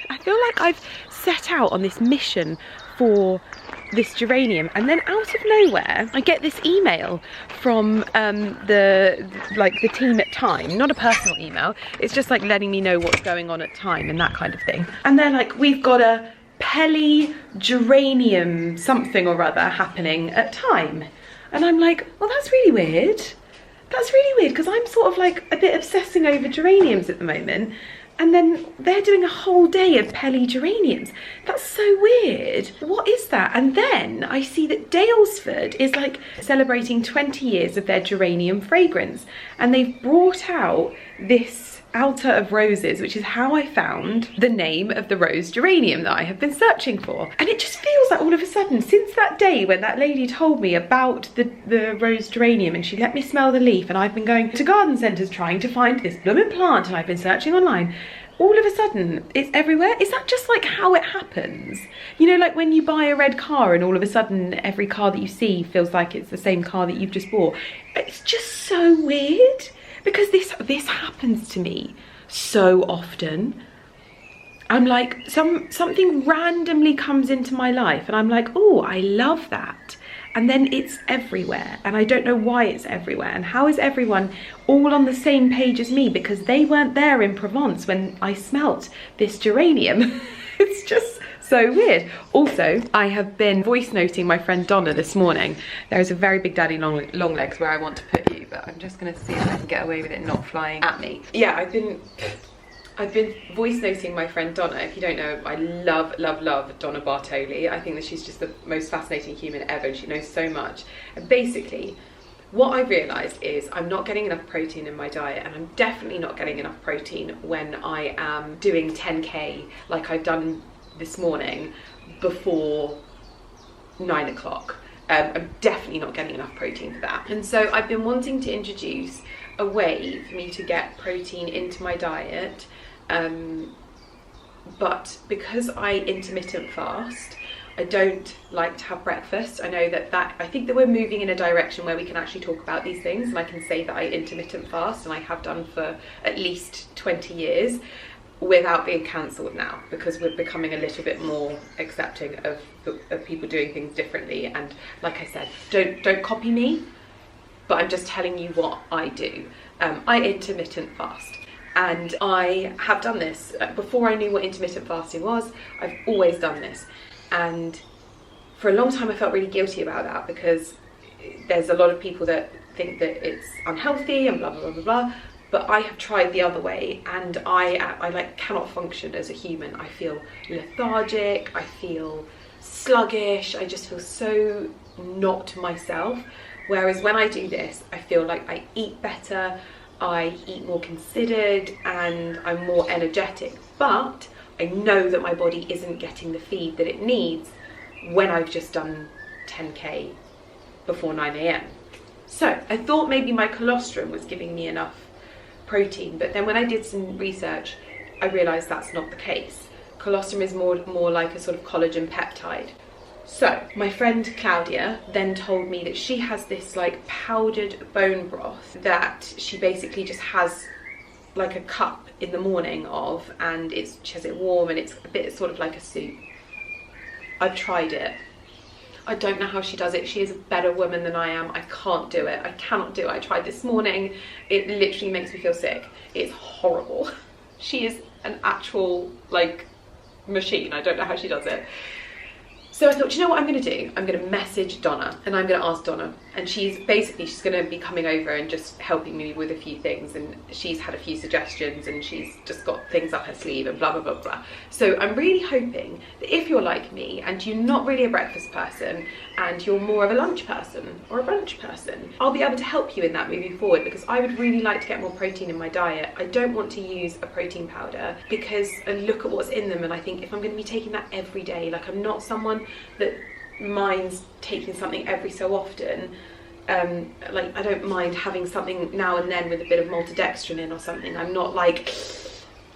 I feel like I've set out on this mission for this geranium, and then out of nowhere I get this email from the team at Time, not a personal email, it's just like letting me know what's going on at Time and that kind of thing. And they're like, we've got a Pelly geranium something or other happening at Time. And I'm like, well, that's really weird. That's really weird, because I'm sort of like a bit obsessing over geraniums at the moment. And then they're doing a whole day of Pelly geraniums. That's so weird. What is that? And then I see that Dalesford is like celebrating 20 years of their geranium fragrance. And they've brought out this Altar of Roses, which is how I found the name of the rose geranium that I have been searching for. And it just feels like all of a sudden, since that day when that lady told me about the rose geranium and she let me smell the leaf, and I've been going to garden centres trying to find this blooming plant, and I've been searching online, all of a sudden it's everywhere. Is that just like how it happens? You know, like when you buy a red car and all of a sudden every car that you see feels like it's the same car that you've just bought. It's just so weird. Because this happens to me so often. I'm like, something randomly comes into my life and I'm like, oh, I love that. And then it's everywhere and I don't know why it's everywhere. And how is everyone all on the same page as me? Because they weren't there in Provence when I smelt this geranium. It's just so weird. Also, I have been voice noting my friend Donna this morning. There is a very big daddy long legs where I want to put you, but I'm just gonna see if I can get away with it not flying at me. Yeah, I've been voice noting my friend Donna. If you don't know, I love Donna Bartoli. I think that she's just the most fascinating human ever and she knows so much. And basically, what I've realised is I'm not getting enough protein in my diet, and I'm definitely not getting enough protein when I am doing 10K like I've done this morning before 9 o'clock. I'm definitely not getting enough protein for that. And so I've been wanting to introduce a way for me to get protein into my diet, but because I intermittent fast, I don't like to have breakfast. I know I think that we're moving in a direction where we can actually talk about these things, and I can say that I intermittent fast, and I have done for at least 20 years. without being cancelled now, because we're becoming a little bit more accepting of people doing things differently. And like I said, don't copy me, but I'm just telling you what I do. I intermittent fast, and I have done this before I knew what intermittent fasting was. I've always done this, and for a long time I felt really guilty about that, because there's a lot of people that think that it's unhealthy and blah blah blah blah blah. But I have tried the other way, and I like cannot function as a human. I feel lethargic, I feel sluggish, I just feel so not myself. Whereas when I do this, I feel like I eat better, I eat more considered, and I'm more energetic. But I know that my body isn't getting the feed that it needs when I've just done 10k before 9 AM. So I thought maybe my colostrum was giving me enough protein, but then when I did some research, I realised that's not the case. Colostrum is more like a sort of collagen peptide. So my friend Claudia then told me that she has this like powdered bone broth that she basically just has like a cup in the morning of, and she has it warm, and it's a bit sort of like a soup. I've tried it. I don't know how she does it. She is a better woman than I am. I can't do it. I cannot do it. I tried this morning. It literally makes me feel sick. It's horrible. She is an actual like machine. I don't know how she does it. So I thought, do you know what I'm going to do? I'm going to message Donna, and I'm going to ask Donna, and she's going to be coming over and just helping me with a few things, and she's had a few suggestions, and she's just got things up her sleeve and blah blah blah blah. So I'm really hoping that if you're like me and you're not really a breakfast person and you're more of a lunch person or a brunch person, I'll be able to help you in that moving forward, because I would really like to get more protein in my diet. I don't want to use a protein powder because I look at what's in them, and I think if I'm going to be taking that every day, like I'm not someone that minds taking something every so often. Like I don't mind having something now and then with a bit of maltodextrin in or something. I'm not like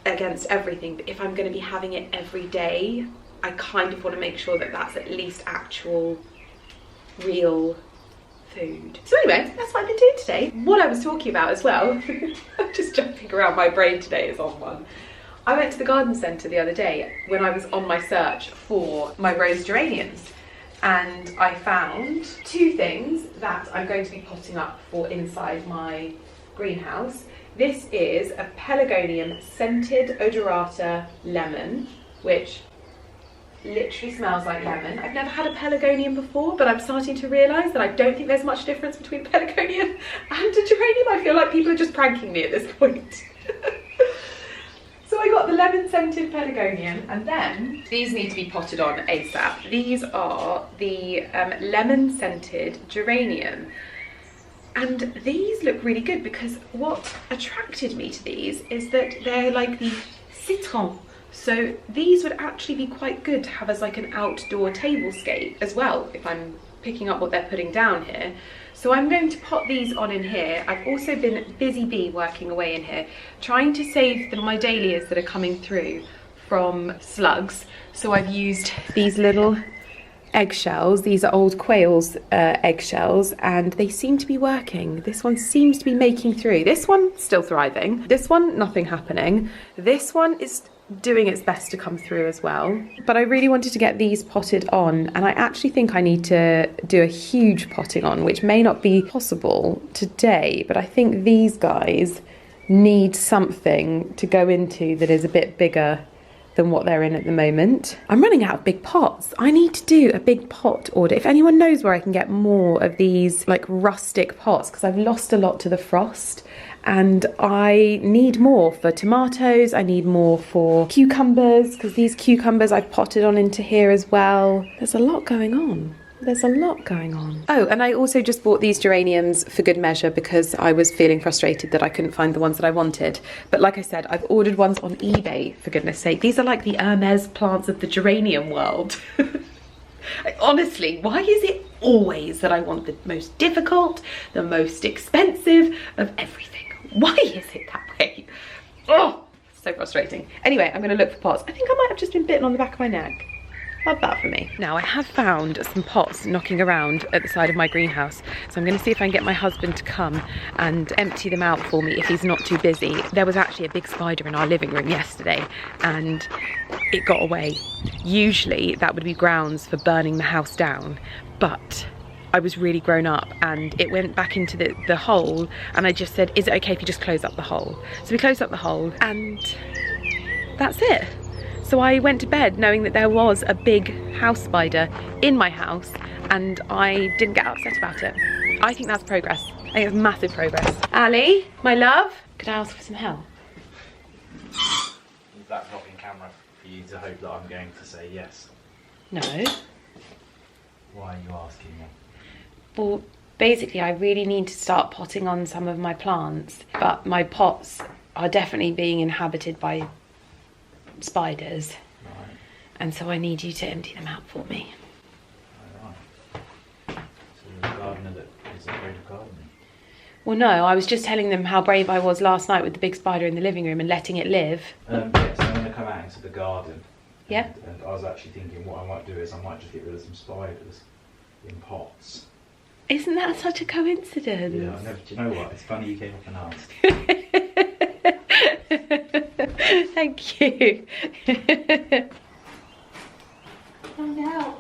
against everything, but if I'm going to be having it every day, I kind of want to make sure that that's at least actual real food. So anyway, that's what I've been doing today. What I was talking about as well, I'm just jumping around, my brain today is on one. I went to the garden centre the other day when I was on my search for my rose geraniums, and I found two things that I'm going to be potting up for inside my greenhouse. This is a Pelargonium Scented Odorata Lemon, which literally smells like lemon. I've never had a pelargonium before, but I'm starting to realise that I don't think there's much difference between a pelargonium and a geranium. I feel like people are just pranking me at this point. So I got the lemon scented pelargonium, and then these need to be potted on ASAP. These are the lemon scented geranium, and these look really good because what attracted me to these is that they're like the citron. So these would actually be quite good to have as like an outdoor tablescape as well, if I'm picking up what they're putting down here. So I'm going to pot these on in here. I've also been busy bee working away in here, trying to save my dahlias that are coming through from slugs. So I've used these little eggshells. These are old quail's eggshells, and they seem to be working. This one seems to be making through. This one still thriving. This one, nothing happening. This one is doing its best to come through as well. But I really wanted to get these potted on, and I actually think I need to do a huge potting on, which may not be possible today, but I think these guys need something to go into that is a bit bigger than what they're in at the moment. I'm running out of big pots. I need to do a big pot order. If anyone knows where I can get more of these like rustic pots, because I've lost a lot to the frost, and I need more for tomatoes, I need more for cucumbers, because these cucumbers I've potted on into here as well. There's a lot going on. There's a lot going on. Oh, and I also just bought these geraniums for good measure because I was feeling frustrated that I couldn't find the ones that I wanted. But like I said, I've ordered ones on eBay, for goodness sake. These are like the Hermes plants of the geranium world. Honestly, why is it always that I want the most difficult, the most expensive of everything? Why is it that way? Oh, so frustrating. Anyway, I'm going to look for pots. I think I might have just been bitten on the back of my neck. Love that for me. Now I have found some pots knocking around at the side of my greenhouse, so I'm going to see if I can get my husband to come and empty them out for me if he's not too busy. There was actually a big spider in our living room yesterday and it got away. Usually that would be grounds for burning the house down, but I was really grown up and it went back into the hole, and I just said, is it okay if you just close up the hole? So we closed up the hole and that's it. So I went to bed knowing that there was a big house spider in my house and I didn't get upset about it. I think that's progress. I think it's massive progress. Ali, my love, could I ask for some help? Is that not in camera for you to hope that I'm going to say yes? No. Why are you asking me? Well, basically I really need to start potting on some of my plants, but my pots are definitely being inhabited by spiders, Right. and so I need you to empty them out for me. Alright. So you're a gardener that is afraid of gardening? Well, no, I was just telling them how brave I was last night with the big spider in the living room and letting it live. Yes, I'm going to come out into the garden. Yeah. And I was actually thinking what I might do is I might just get rid of some spiders in pots. Isn't that such a coincidence? Yeah, I never, do you know what? It's funny you came up and asked. Thank you. Oh no.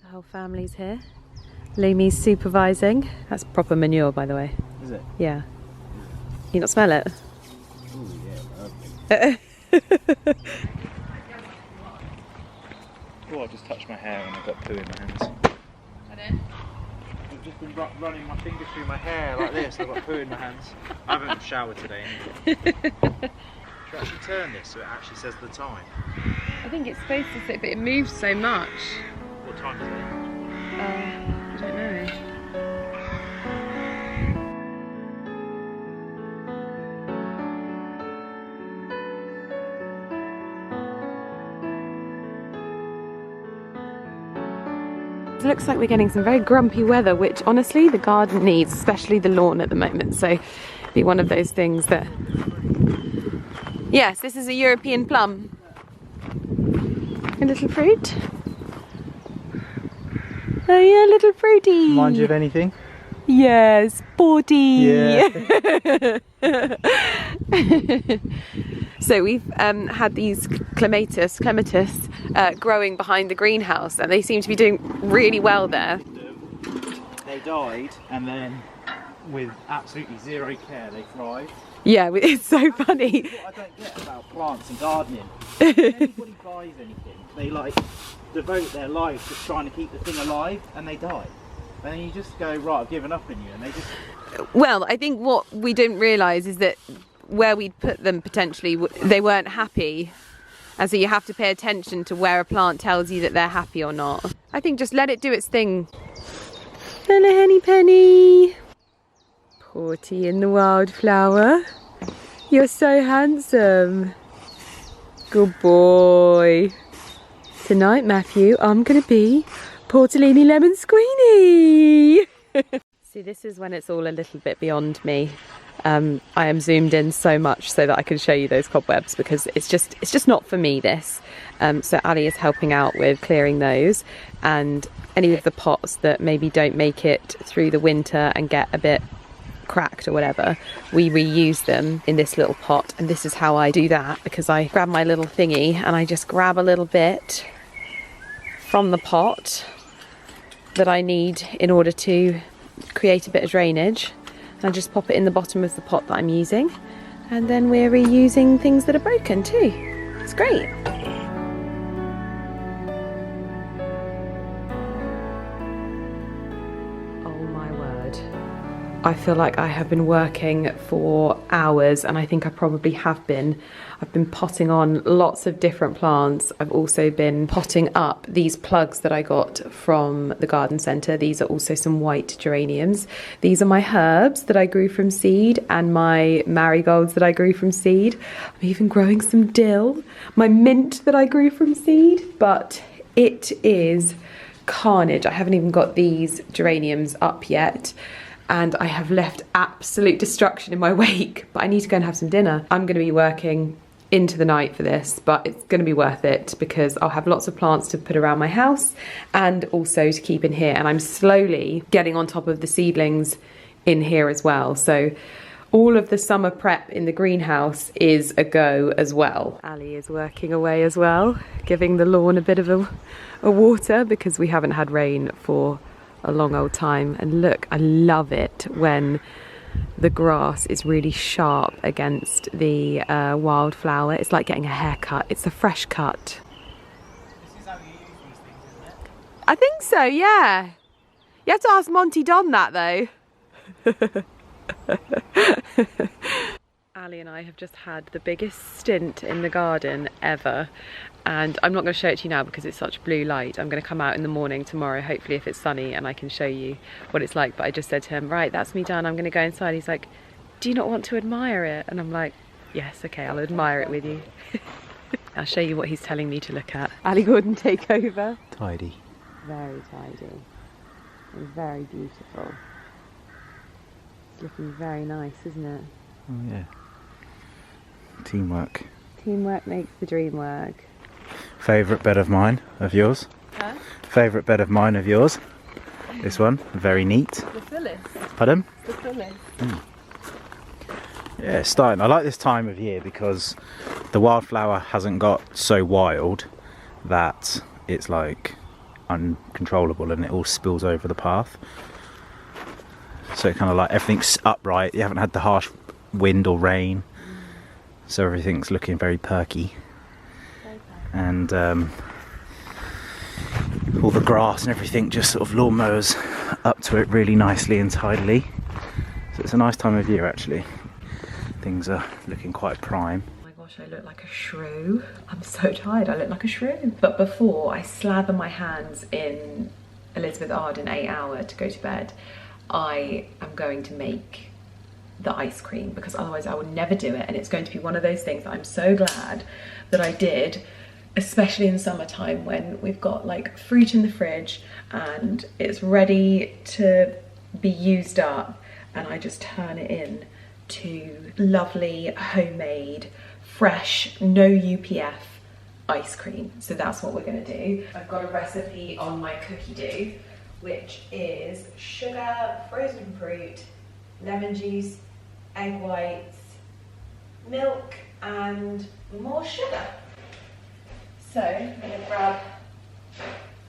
The whole family's here. Lumi's supervising. That's proper manure, by the way. Is it? Yeah. You not smell it? Oh yeah, lovely. Oh, I just touched my hair and I've got poo in my hands. I've just been running my fingers through my hair like this, I've got poo in my hands. I haven't showered today anyway. Should I actually turn this so it actually says the time? I think it's supposed to say, but it moves so much. What time is it? I don't know. It looks like we're getting some very grumpy weather, which honestly the garden needs, especially the lawn at the moment. So be one of those things that... Yes, this is a European plum. A little fruit. Oh yeah, little fruity. Remind you of anything? Yes, sporty. Yeah. So we've had these clematis growing behind the greenhouse, and they seem to be doing really well there. They died, and then with absolutely zero care, they thrived. Yeah, it's so funny. That's what I don't get about plants and gardening. When anybody buys anything, they like devote their lives just trying to keep the thing alive, and they die. And then you just go, right, I've given up on you, and they just... Well, I think what we didn't realise is that where we'd put them potentially, they weren't happy. And so you have to pay attention to where a plant tells you that they're happy or not. I think just let it do its thing. Hello, Henny Penny. Porty in the wildflower. You're so handsome. Good boy. Tonight, Matthew, I'm going to be Portellini Lemon Squeenie. See, this is when it's all a little bit beyond me. I am zoomed in so much so that I can show you those cobwebs, because it's just not for me, this. So Ali is helping out with clearing those, and any of the pots that maybe don't make it through the winter and get a bit cracked or whatever, we reuse them in this little pot. And this is how I do that, because I grab my little thingy and I just grab a little bit from the pot that I need in order to create a bit of drainage. I just pop it in the bottom of the pot that I'm using, and then we're reusing things that are broken too. It's great. Oh my word. I feel like I have been working for hours, and I think I probably have been. I've been potting on lots of different plants. I've also been potting up these plugs that I got from the garden centre. These are also some white geraniums. These are my herbs that I grew from seed, and my marigolds that I grew from seed. I'm even growing some dill, my mint that I grew from seed, but it is carnage. I haven't even got these geraniums up yet, and I have left absolute destruction in my wake, but I need to go and have some dinner. I'm going to be working into the night for this, but it's going to be worth it because I'll have lots of plants to put around my house and also to keep in here. And I'm slowly getting on top of the seedlings in here as well. So all of the summer prep in the greenhouse is a go as well. Ali is working away as well, giving the lawn a bit of a water because we haven't had rain for a long old time. And look, I love it when the grass is really sharp against the wildflower. It's like getting a haircut. It's a fresh cut. This is how you use these things, isn't it? I think so, yeah. You have to ask Monty Don that though. Ali and I have just had the biggest stint in the garden ever, and I'm not going to show it to you now because it's such blue light. I'm going to come out in the morning tomorrow, hopefully if it's sunny, and I can show you what it's like. But I just said to him, right, that's me done, I'm going to go inside. He's like, do you not want to admire it? And I'm like, yes, okay, I'll admire it with you. I'll show you what he's telling me to look at. Ali Gordon, take over. Tidy. Very tidy and very beautiful. It's looking very nice, isn't it? Oh yeah. Teamwork. Teamwork makes the dream work. Favourite bed of mine, of yours? Huh? Favourite bed of mine, of yours? This one, very neat. The fullest. Pardon? The fullest. Yeah, it's starting. I like this time of year because the wildflower hasn't got so wild that it's like uncontrollable and it all spills over the path. So kind of like everything's upright. You haven't had the harsh wind or rain, so everything's looking very perky. And all the grass and everything just sort of lawnmowers up to it really nicely and tidily. So it's a nice time of year actually. Things are looking quite prime. Oh my gosh, I look like a shrew. I'm so tired, I look like a shrew. But before I slather my hands in Elizabeth Arden 8 hour to go to bed, I am going to make the ice cream because otherwise I would never do it, and it's going to be one of those things that I'm so glad that I did, especially in summertime when we've got like fruit in the fridge and it's ready to be used up, and I just turn it in to lovely homemade fresh no UPF ice cream. So that's what we're going to do. I've got a recipe on my cookie dough, which is sugar, frozen fruit, lemon juice, egg whites, milk, and more sugar. So I'm going to grab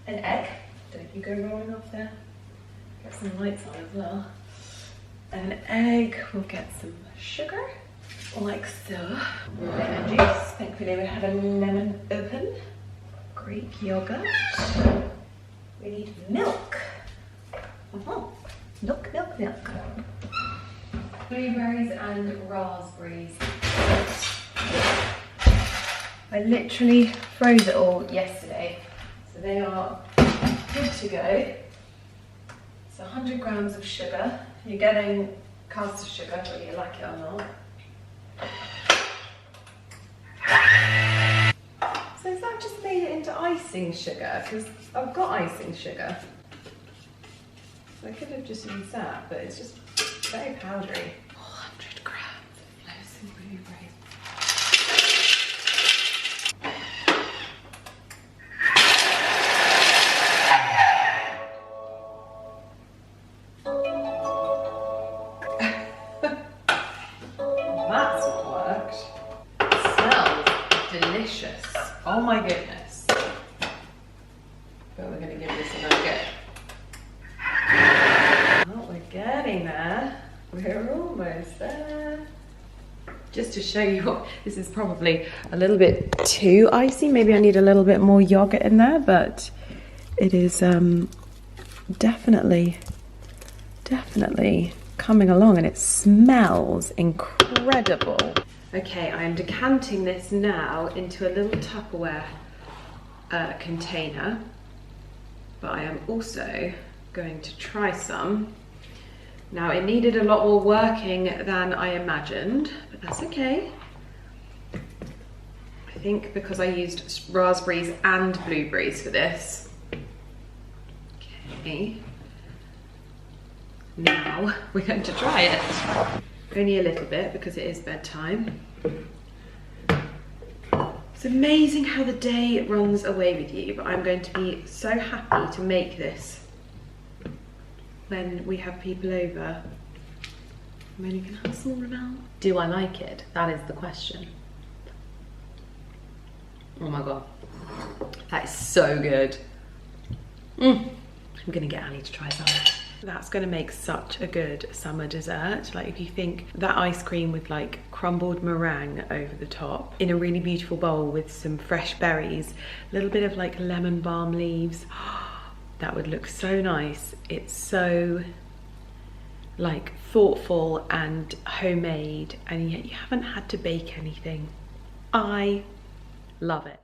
an egg. Don't know if you go rolling off there. Get some lights on as well. An egg, we'll get some sugar, like so. Lemon juice, thankfully we have a lemon open. Greek yogurt. We need milk. Milk, milk, milk. Blueberries and raspberries. I literally froze it all yesterday, so they are good to go. It's 100 grams of sugar. You're getting caster sugar, whether you like it or not. So has that just made it into icing sugar? Because I've got icing sugar. So I could have just used that, but it's just very powdery. 100 grams of frozen blueberries. That's what worked. It smells delicious. Oh my goodness. But we're going to give this another go. Oh, we're getting there. We're almost there. Just to show you what, this is probably a little bit too icy. Maybe I need a little bit more yogurt in there, but it is definitely coming along, and it smells incredible. Okay, I am decanting this now into a little Tupperware container, but I am also going to try some. Now, it needed a lot more working than I imagined, but that's okay. I think because I used raspberries and blueberries for this. Okay. Now we're going to try it. Only a little bit because it is bedtime. It's amazing how the day runs away with you, but I'm going to be so happy to make this when we have people over. I'm only gonna have a small amount. Do I like it? That is the question. Oh my god. That is so good. I'm gonna get Ali to try some. That's gonna make such a good summer dessert. Like if you think that ice cream with like crumbled meringue over the top in a really beautiful bowl with some fresh berries, a little bit of like lemon balm leaves, that would look so nice. It's so like thoughtful and homemade, and yet you haven't had to bake anything. I love it.